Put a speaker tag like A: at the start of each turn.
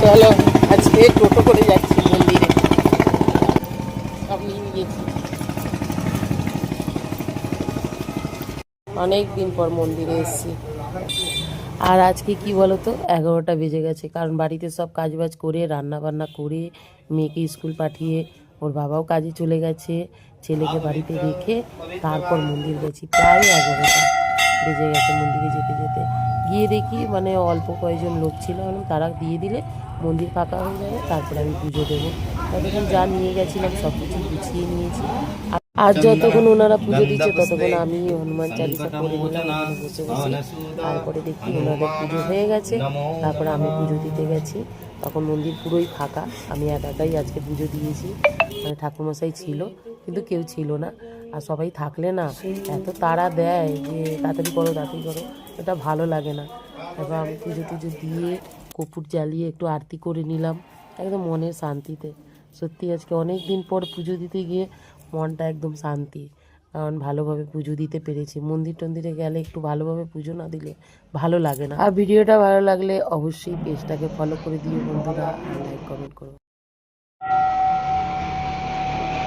A: চলো আজকে টোটো করে যাচ্ছি মন্দিরে, সব নিয়ে নিয়েছি। অনেক দিন পর মন্দিরে এসেছি। আর আজকে কি বলতো, 11টা বেজে গেছে, কারণ বাড়িতে সব কাজবাজ করে রান্না বান্না করে মেয়েকে স্কুল পাঠিয়ে ওর বাবাও কাজে চলে গেছে, ছেলেকে বাড়িতে রেখে তারপর মন্দির গেছি। প্রায় 11টা বেজে গেছে মন্দিরে যেতে যেতে। গিয়ে দেখি মানে অল্প কয়েকজন লোক ছিল, তারা দিয়ে দিলে মন্দির ফাঁকা হয়ে যাবে, তারপরে আমি পুজো দেবো। ততক্ষণ যা নিয়ে গেছিলাম সব কিছু গুছিয়ে নিয়েছি। আর যতক্ষণ ওনারা পুজো দিচ্ছে ততক্ষণ আমি হনুমান চালিসা পড়ে নিলাম এখানে বসে বসে। তারপরে দেখি ওনাদের পুজো হয়ে গেছে, তারপরে আমি পুজো দিতে গেছি। তখন মন্দির পুরোই ফাঁকা, আমি একাই আজকে পুজো দিয়েছি। মানে ঠাকুরমশাই ছিল কিন্তু কেউ ছিল না। আর সবাই থাকলে না এত তাড়া দেয় যে তাড়াতাড়ি করো তাড়াতাড়ি করো, এটা ভালো লাগে না। তারপর আমি পুজো টুজো দিয়ে কর্পূর জ্বালিয়ে একটু আরতি করে নিলাম একদম মনের শান্তিতে। সত্যি আজকে অনেক দিন পর পুজো দিতে গিয়ে মনটা একদম শান্তি, কারণ ভালোভাবে পুজো দিতে পেরেছি। মন্দির টন্দিরে গেলে একটু ভালোভাবে পুজো না দিলে ভালো লাগে না। আর ভিডিওটা ভালো লাগলে অবশ্যই পেজটাকে ফলো করে দিও বন্ধুরা, লাইক কমেন্ট করো।